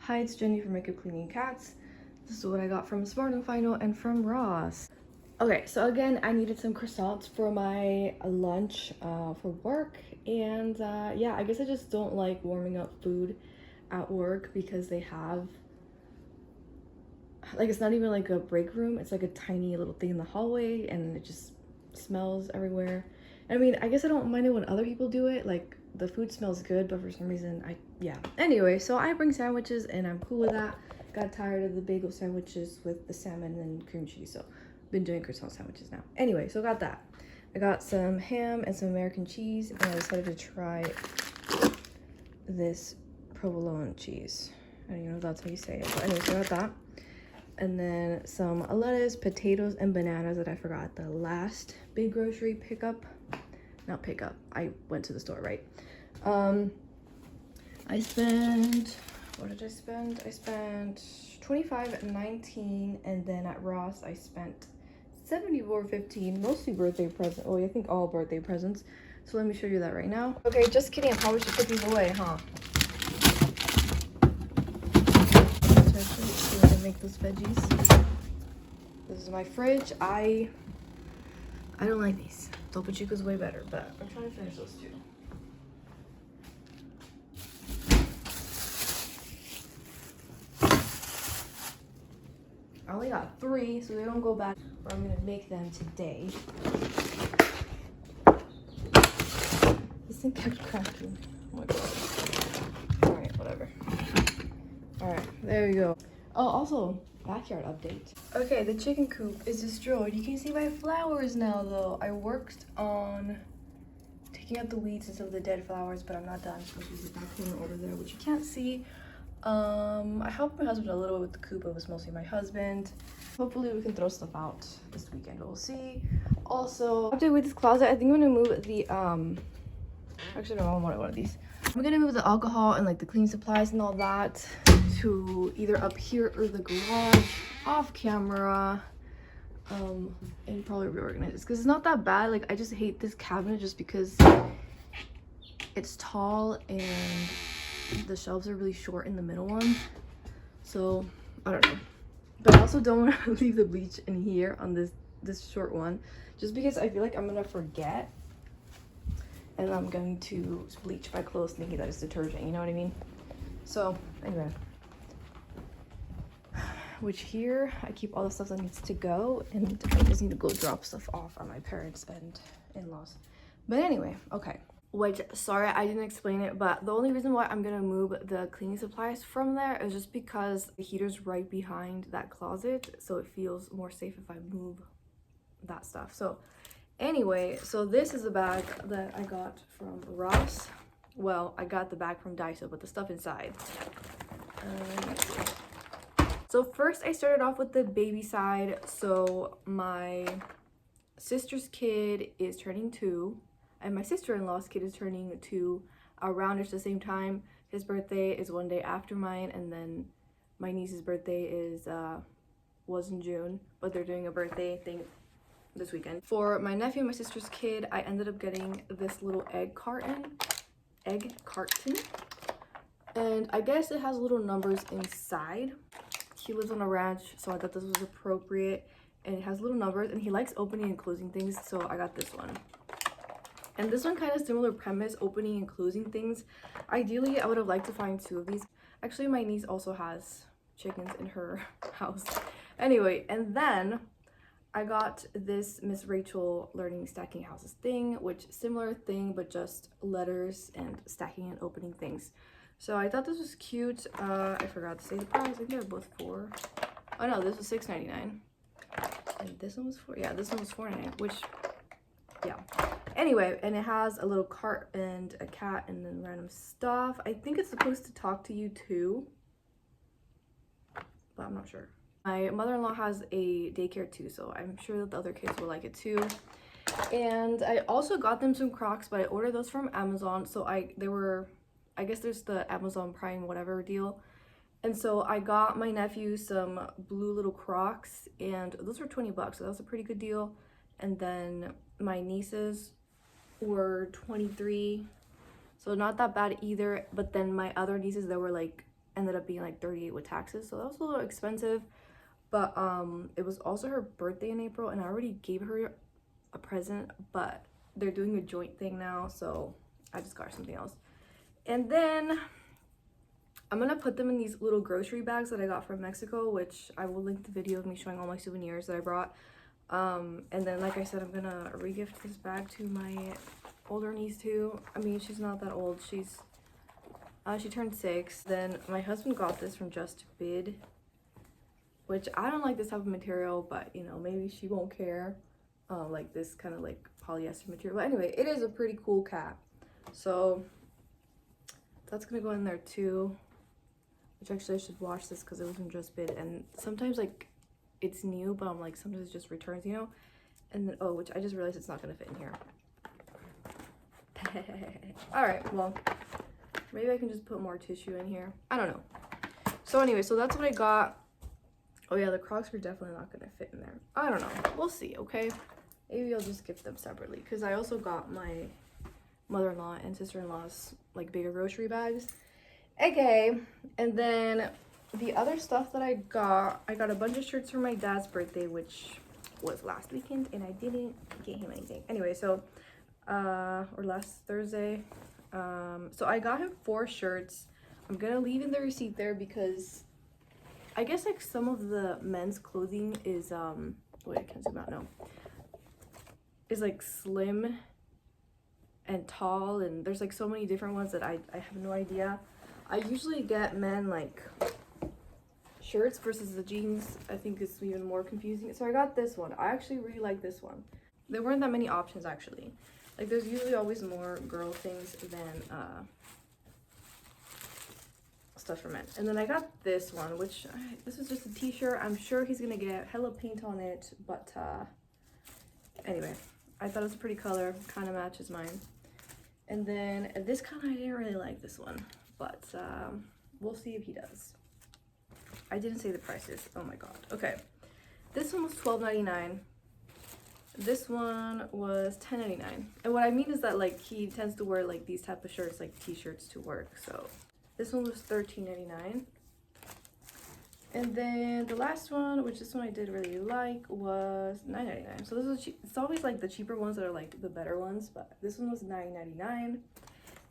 Hi, it's Jenny from Makeup Cleaning Cats. This is what I got from Smart and Final and from Ross. Okay, so again, I needed some croissants for my lunch for work, and yeah, I guess I just don't like warming up food at work because they have, like, it's not even like a break room, it's like a tiny little thing in the hallway, and it just smells everywhere. I mean, I guess I don't mind it when other people do it, like the food smells good, but for some reason yeah. Anyway, so I bring sandwiches and I'm cool with that. Got tired of the bagel sandwiches with the salmon and cream cheese, so been doing croissant sandwiches now. Anyway, so got that. I got some ham and some American cheese, and I decided to try this provolone cheese. I don't even know if that's how you say it, but anyway, so I got that. And then some lettuce, potatoes, and bananas that I forgot at the last big grocery pickup. Not pickup, I went to the store, right? I spent, what did I spend? I spent $25.19, and then at Ross I spent $74.15, mostly birthday present. Oh, I think all birthday presents. So let me show you that right now. Okay, just kidding, I probably should put these away, huh? So I can make those veggies. This is my fridge. I don't like these. Topo Chico's way better, but I'm trying to finish those two. I only got 3, so they don't go bad. But I'm gonna make them today. This thing kept cracking. Oh my god. Alright, whatever. Alright, there we go. Oh, also, backyard update. Okay, the chicken coop is destroyed. You can see my flowers now, though. I worked on taking out the weeds and some of the dead flowers, but I'm not done. So there's a back corner over there, which you can't see. I helped my husband a little bit with the coop. It was mostly my husband. Hopefully we can throw stuff out this weekend. We'll see. Also, update with this closet. I think I'm gonna move the actually no, I want one of these. I'm gonna move the alcohol and like the cleaning supplies and all that to either up here or the garage off camera. And probably reorganize this because it's not that bad. Like, I just hate this cabinet just because it's tall and the shelves are really short in the middle one. So I don't know, but I also don't want to leave the bleach in here on this short one just because I feel like I'm gonna forget and I'm going to bleach my clothes thinking that it's detergent, you know what I mean? So anyway, which here I keep all the stuff that needs to go, and I just need to go drop stuff off at my parents and in-laws. But anyway, okay. Which, sorry, I didn't explain it, but the only reason why I'm gonna move the cleaning supplies from there is just because the heater's right behind that closet, so it feels more safe if I move that stuff. So anyway, so this is a bag that I got from Ross. Well, I got the bag from Daiso, but the stuff inside. So first I started off with the baby side. So my sister's kid is turning 2. And my sister-in-law's kid is turning 2 around the same time. His birthday is one day after mine, and then my niece's birthday was in June, but they're doing a birthday thing this weekend. For my nephew and my sister's kid, I ended up getting this little egg carton, and I guess it has little numbers inside. He lives on a ranch, so I thought this was appropriate, and it has little numbers, and he likes opening and closing things, so I got this one. And this one kind of similar premise, opening and closing things. Ideally, I would have liked to find 2 of these. Actually, my niece also has chickens in her house. Anyway, and then I got this Miss Rachel Learning Stacking Houses thing, which similar thing, but just letters and stacking and opening things. So I thought this was cute. I forgot to say the price. I think they're both $4. Oh no, this was $6.99. And this one was this one was $4.99, which, yeah. Anyway, and it has a little cart and a cat and then random stuff. I think it's supposed to talk to you too, but I'm not sure. My mother-in-law has a daycare too, so I'm sure that the other kids will like it too. And I also got them some Crocs, but I ordered those from Amazon. So I guess there's the Amazon Prime whatever deal. And so I got my nephew some blue little Crocs, and those were $20, so that was a pretty good deal. And then my nieces were $23, so not that bad either. But then my other nieces, they were like ended up being like 38 with taxes, so that was a little expensive. But it was also her birthday in April, and I already gave her a present, but they're doing a joint thing now, so I just got her something else. And then I'm gonna put them in these little grocery bags that I got from Mexico, which I will link the video of me showing all my souvenirs that I brought. And then, like I said, I'm gonna regift this bag to my older niece too. I mean, she's not that old. She turned 6. Then my husband got this from Just Bid, which I don't like this type of material, but you know, maybe she won't care. Like this kind of like polyester material. But anyway, it is a pretty cool cap. So that's gonna go in there too. Which actually I should wash this because it was from Just Bid. And sometimes like it's new, but I'm like, sometimes it just returns, you know? And then, oh, which I just realized it's not gonna fit in here. All right, well, maybe I can just put more tissue in here. I don't know. So anyway, so that's what I got. Oh yeah, the Crocs are definitely not gonna fit in there. I don't know, we'll see, okay? Maybe I'll just gift them separately, because I also got my mother-in-law and sister-in-law's like bigger grocery bags. Okay, and then the other stuff that I got a bunch of shirts for my dad's birthday, which was last weekend, and I didn't get him anything. Anyway, so or last Thursday. So I got him 4 shirts. I'm gonna leave in the receipt there because I guess like some of the men's clothing is wait, I can't zoom out now. Is like slim and tall, and there's like so many different ones that I have no idea. I usually get men like shirts versus the jeans. I think it's even more confusing. So I got this one. I actually really like this one. There weren't that many options actually. Like there's usually always more girl things than stuff for men. And then I got this one, which this is just a t-shirt. I'm sure he's gonna get hella paint on it, but anyway, I thought it was a pretty color, kind of matches mine. And then this color, I didn't really like this one, but we'll see if he does. I didn't say the prices. Oh my god. Okay, this one was $12.99. This one was $10.99. And what I mean is that like he tends to wear like these type of shirts, like t-shirts, to work. So this one was $13.99. And then the last one, which this one I did really like, was $9.99. So this was cheap. It's always like the cheaper ones that are like the better ones, but this one was $9.99.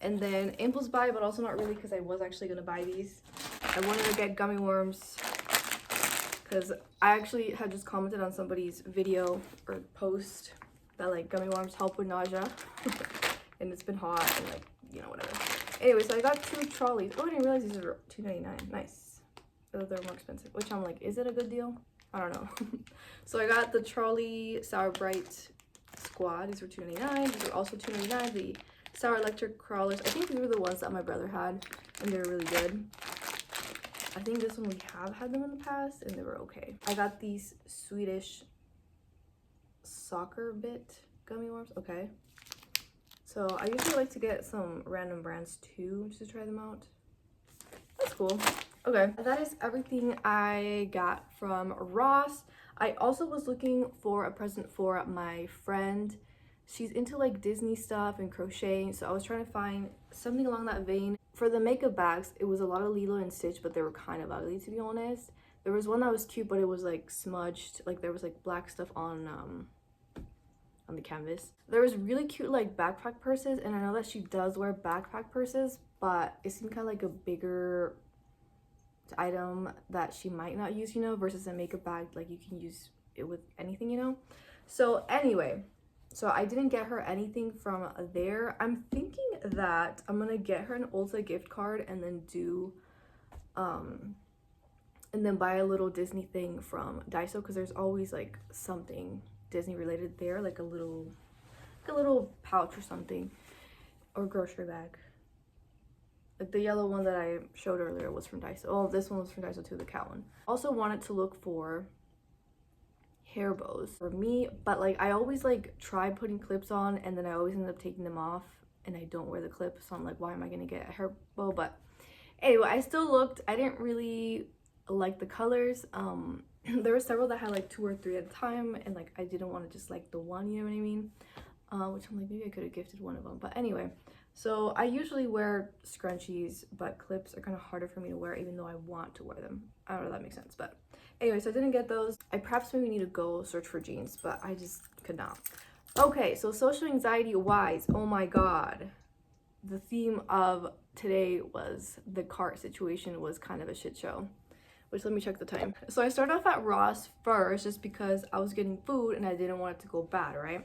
And then impulse buy, but also not really, because I was actually gonna buy these. I wanted to get gummy worms because I actually had just commented on somebody's video or post that like gummy worms help with nausea. And it's been hot and like, you know, whatever. Anyway, so I got 2 trolleys. Oh, I didn't realize these are $2.99. Nice. Oh, they're more expensive, which I'm like, is it a good deal? I don't know. So I got the trolley Sour Bright Squad. These were $2.99. These were also $2.99. The Sour Electric Crawlers. I think these were the ones that my brother had, and they were really good. I think this one we have had them in the past, and they were okay. I got these Swedish Soccer Bit gummy worms. Okay. So I usually like to get some random brands too, just to try them out. That's cool. Okay, that is everything I got from Ross. I also was looking for a present for my friend. She's into like Disney stuff and crocheting, so I was trying to find something along that vein. For the makeup bags, it was a lot of Lilo and Stitch, but they were kind of ugly, to be honest. There was one that was cute, but it was like smudged, like there was like black stuff on the canvas. There was really cute like backpack purses, and I know that she does wear backpack purses, but it seemed kind of like a bigger item that she might not use, you know, versus a makeup bag, like you can use it with anything, you know. So anyway, so I didn't get her anything from there. I'm thinking that I'm gonna get her an Ulta gift card and then do and then buy a little Disney thing from Daiso, because there's always like something Disney related there, like a little pouch or something, or grocery bag. Like the yellow one that I showed earlier was from Daiso. Oh, this one was from Daiso too, the cat one. Also wanted to look for hair bows for me, but like I always like try putting clips on and then I always end up taking them off and I don't wear the clip, so I'm like, why am I gonna get a hair bow? But anyway, I still looked. I didn't really like the colors. There were several that had like 2 or 3 at a time, and like I didn't want to just like the one, you know what I mean? Which I'm like, maybe I could have gifted one of them. But anyway, So I usually wear scrunchies, but clips are kind of harder for me to wear even though I want to wear them. I don't know if that makes sense, but anyway, so I didn't get those. I perhaps maybe need to go search for jeans, but I just could not. Okay, so social anxiety wise, oh my god. The theme of today was the cart situation was kind of a shit show. Which, let me check the time. So I started off at Ross first just because I was getting food and I didn't want it to go bad, right?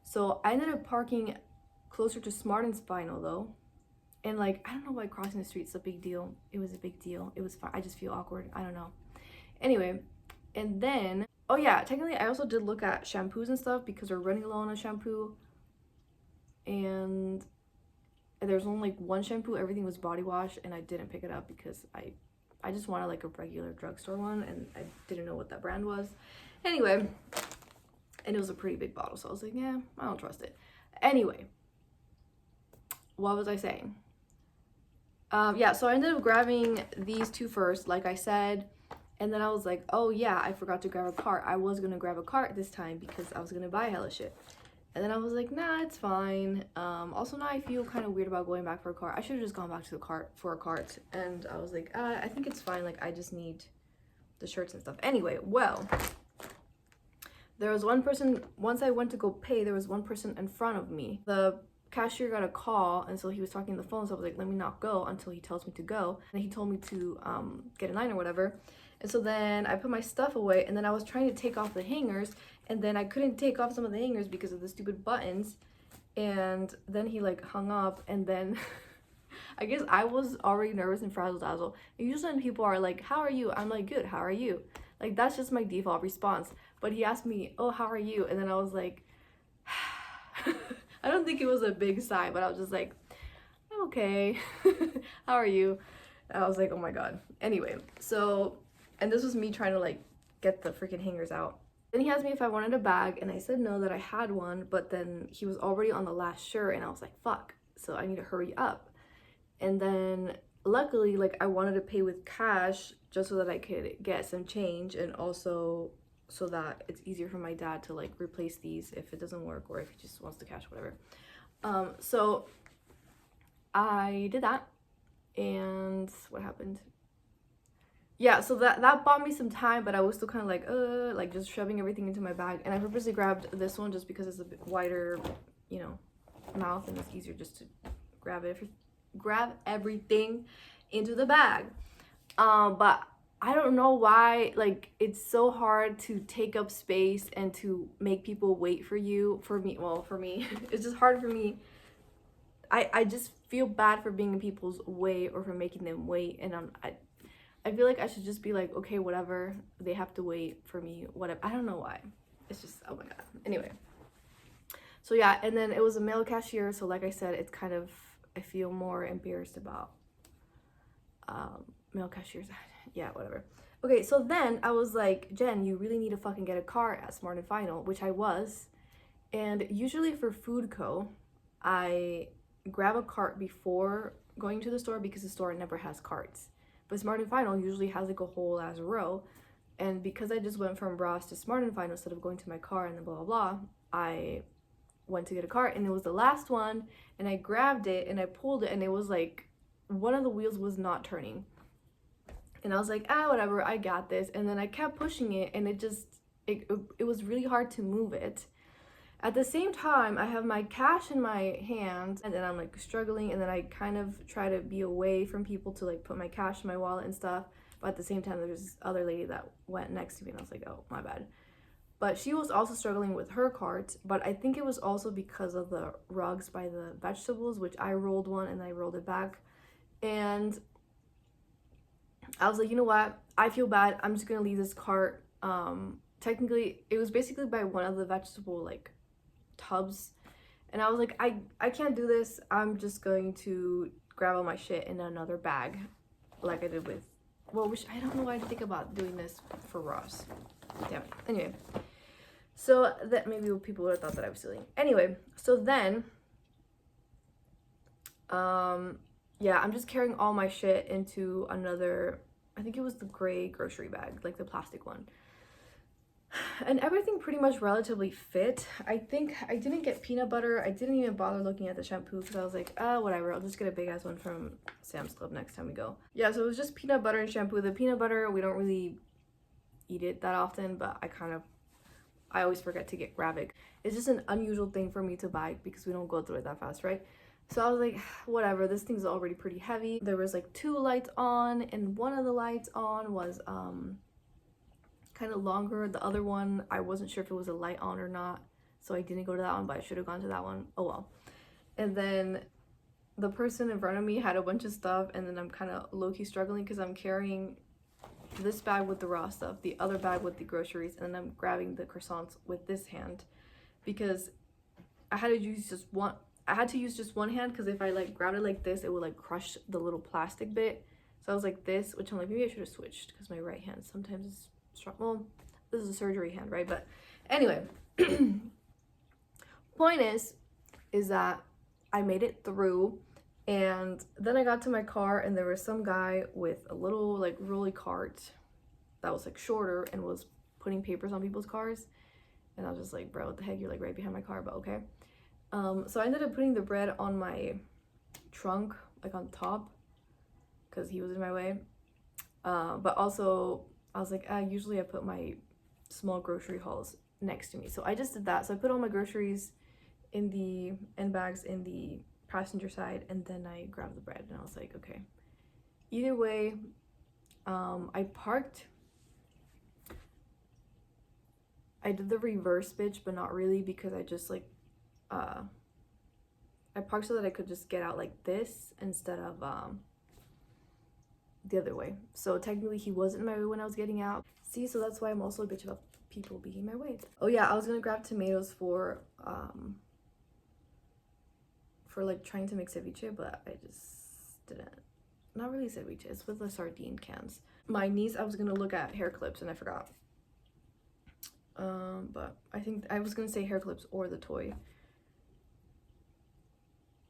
So I ended up parking closer to Smart and Spinal though. And like, I don't know why crossing the street's a big deal. It was a big deal. It was fine. I just feel awkward. I don't know. Anyway, and then, oh yeah, technically I also did look at shampoos and stuff because we're running low on a shampoo. And there's only like one shampoo. Everything was body wash and I didn't pick it up because I just wanted like a regular drugstore one and I didn't know what that brand was. Anyway, and it was a pretty big bottle, so I was like, yeah, I don't trust it. Anyway, what was I saying? Yeah, so I ended up grabbing these two first, like I said, and then I was like, oh yeah, I forgot to grab a cart. I was gonna grab a cart this time because I was gonna buy hella shit. And then I was like, nah, it's fine. Also now I feel kind of weird about going back for a cart. I should have just gone back to the cart for a cart. And I was like, I think it's fine. Like, I just need the shirts and stuff. Anyway, well, there was one person, once I went to go pay, there was one person in front of me. The cashier got a call, and so he was talking on the phone, so I was like, let me not go until he tells me to go. And he told me to get in line or whatever. And so then I put my stuff away, and then I was trying to take off the hangers, and then I couldn't take off some of the hangers because of the stupid buttons. And then he like hung up, and then I guess I was already nervous and frazzle dazzle. And usually when people are like, how are you? I'm like, good, how are you? Like, that's just my default response. But he asked me, oh, how are you? And then I was like, I don't think it was a big sigh, but I was just like, I'm okay. How are you? And I was like, oh my god. Anyway, so, and this was me trying to like get the freaking hangers out. Then he asked me if I wanted a bag, and I said no, that I had one, but then he was already on the last shirt, and I was like, fuck, so I need to hurry up. And then luckily, like, I wanted to pay with cash just so that I could get some change, and also so that it's easier for my dad to like replace these if it doesn't work or if he just wants the cash, whatever. So I did that, and what happened? Yeah, so that bought me some time, but I was still kind of like just shoving everything into my bag. And I purposely grabbed this one just because it's a bit wider, you know, mouth, and it's easier just to grab everything into the bag. But I don't know why, like, it's so hard to take up space and to make people wait for you. For me, it's just hard for me. I just feel bad for being in people's way or for making them wait, and I feel like I should just be like, okay, whatever, they have to wait for me, whatever. I don't know why. It's just, oh my god. Anyway. So yeah, and then it was a male cashier, so like I said, it's kind of, I feel more embarrassed about male cashiers. Yeah, whatever. Okay, so then I was like, Jen, you really need to fucking get a car at Smart and Final, which I was. And usually for Food Co, I grab a cart before going to the store because the store never has carts. But Smart and Final usually has like a whole ass row. And because I just went from Ross to Smart and Final instead of going to my car and then blah, blah, blah, I went to get a cart, and it was the last one, and I grabbed it and I pulled it, and it was like, one of the wheels was not turning. And I was like, whatever, I got this. And then I kept pushing it, and it was really hard to move it. At the same time, I have my cash in my hand, and then I'm like struggling, and then I kind of try to be away from people to like put my cash in my wallet and stuff. But at the same time, there was this other lady that went next to me, and I was like, oh, my bad. But she was also struggling with her cart, but I think it was also because of the rugs by the vegetables, which I rolled one and I rolled it back. And I was like, you know what? I feel bad. I'm just gonna leave this cart. Technically, it was basically by one of the vegetable like tubs, and I was like, I can't do this. I'm just going to grab all my shit in another bag, like I did with, well, which I don't know why I think about doing this for Ross. Damn it. Anyway, so that maybe people would have thought that I was stealing. Anyway, so then, yeah, I'm just carrying all my shit into another, I think it was the gray grocery bag, like the plastic one. And everything pretty much relatively fit. I think I didn't get peanut butter. I didn't even bother looking at the shampoo because I was like, whatever, I'll just get a big ass one from Sam's Club next time we go. Yeah, so it was just peanut butter and shampoo. The peanut butter, we don't really eat it that often, but I always forget to grab it. It's just an unusual thing for me to buy because we don't go through it that fast, right? So I was like, whatever, this thing's already pretty heavy. There was like 2 lights on, and one of the lights on was kind of longer. The other one, I wasn't sure if it was a light on or not, so I didn't go to that one, but I should have gone to that one. Oh well. And then the person in front of me had a bunch of stuff, and then I'm kind of low-key struggling because I'm carrying this bag with the raw stuff, the other bag with the groceries, and then I'm grabbing the croissants with this hand because I had to use just one hand because if I like grabbed it like this, it would like crush the little plastic bit. So I was like this, which I'm like, maybe I should have switched because my right hand sometimes is strong. Well, this is a surgery hand, right? But anyway, point is that I made it through, and then I got to my car and there was some guy with a little like rolly cart that was like shorter and was putting papers on people's cars, and I was just like, bro, what the heck, you're like right behind my car, but okay. So I ended up putting the bread on my trunk, like on top, because he was in my way. But also I was like, usually I put my small grocery hauls next to me, so I just did that. So I put all my groceries in the end bags in the passenger side, and then I grabbed the bread, and I was like, okay, either way. I parked, I did the reverse bitch, but not really, because I just like I parked so that I could just get out like this instead of the other way. So technically he wasn't in my way when I was getting out. See, so that's why I'm also a bitch about people being in my way. Oh yeah, I was gonna grab tomatoes for like trying to make ceviche, but I just didn't. Not really ceviche, it's with the sardine cans. My niece, I was gonna look at hair clips and I forgot. But I think I was gonna say hair clips or the toy.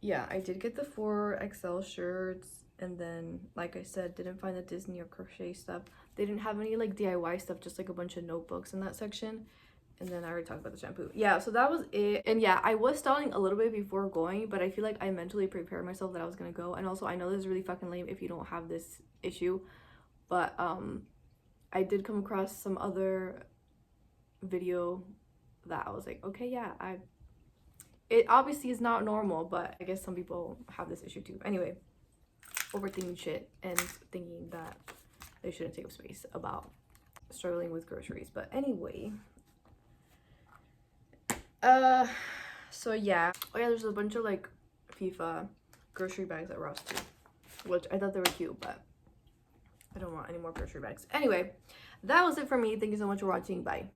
Yeah, I did get the 4XL shirts, and then like I said, didn't find the Disney or crochet stuff. They didn't have any like DIY stuff, just like a bunch of notebooks in that section. And then I already talked about the shampoo. Yeah, so that was it. And yeah, I was stalling a little bit before going, but I feel like I mentally prepared myself that I was gonna go. And also I know this is really fucking lame if you don't have this issue, but I did come across some other video that I was like, okay, yeah, it obviously is not normal, but I guess some people have this issue too. Anyway, overthinking shit and thinking that they shouldn't take up space about struggling with groceries. But anyway, so yeah. Oh yeah, there's a bunch of like FIFA grocery bags at Ross too, which I thought they were cute, but I don't want any more grocery bags. Anyway, that was it for me. Thank you so much for watching. Bye.